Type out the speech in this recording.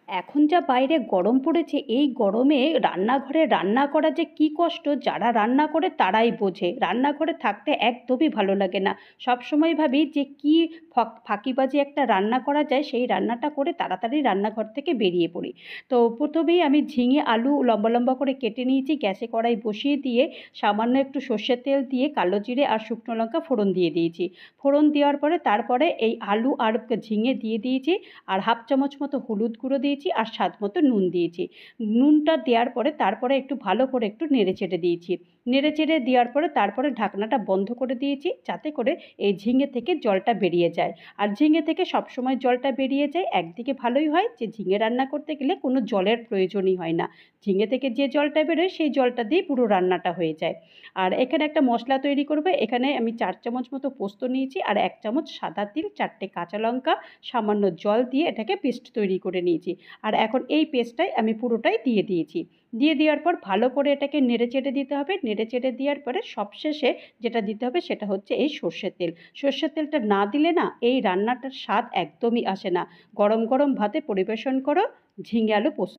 এখন যা বাইরে গরম পড়েছে, এই গরমে রান্নাঘরে রান্না করা যে কী কষ্ট, যারা রান্না করে তারাই বোঝে। রান্নাঘরে থাকতে একদমই ভালো লাগে না। সব সময় ভাবি যে কী ফাঁকিবাজি একটা রান্না করা যায়, সেই রান্নাটা করে তাড়াতাড়ি রান্নাঘর থেকে বেরিয়ে পড়ি। তো প্রথমেই আমি ঝিঙে আলু লম্বা লম্বা করে কেটে নিয়েছি, গ্যাসে কড়াই বসিয়ে দিয়ে সামান্য একটু সর্ষের তেল দিয়ে কালো জিরে আর শুকনো লঙ্কা ফোড়ন দিয়ে দিয়েছি। ফোড়ন দেওয়ার পরে তারপরে এই আলু আর ঝিঙে দিয়ে দিয়েছি, আর হাফ চামচ মতো হলুদ গুঁড়ো দিয়েছি, আর স্বাদ মতো নুন দিয়েছি। নুনটা দেওয়ার পরে তারপরে একটু ভালো করে একটু নেড়ে চেড়ে দিয়েছি। নেড়ে চেড়ে দেওয়ার পরে তারপরে ঢাকনাটা বন্ধ করে দিয়েছি, যাতে করে এই ঝিঙে থেকে জলটা বেরিয়ে যায়। আর ঝিঙে থেকে সবসময় জলটা বেরিয়ে যায়, একদিকে ভালোই হয় যে ঝিঙে রান্না করতে গেলে কোনো জলের প্রয়োজনই হয় না। ঝিঙে থেকে যে জলটা বেরোয় সেই জলটা দিয়ে পুরো রান্নাটা হয়ে যায়। আর এখানে একটা মশলা তৈরি করবে। এখানে আমি 4 চামচ মতো পোস্ত নিয়েছি, আর 1 চামচ সাদা তিল, 4টে কাঁচা লঙ্কা, সামান্য জল দিয়ে এটাকে পেস্ট তৈরি করে নিয়েছি। আর এখন এই পেস্টটাই আমি পুরোটাই দিয়ে দিয়েছি। দিয়ে দেওয়ার পর ভালো করে এটাকে নেড়ে চেড়ে দিতে হবে। নেড়ে চেড়ে দেওয়ার পরে সবশেষে যেটা দিতে হবে সেটা হচ্ছে এই সর্ষের তেল। সর্ষের তেলটা না দিলে না এই রান্নাটার স্বাদ একদমই আসে না। গরম গরম ভাতে পরিবেশন করো ঝিঙে আলু পোস্ত।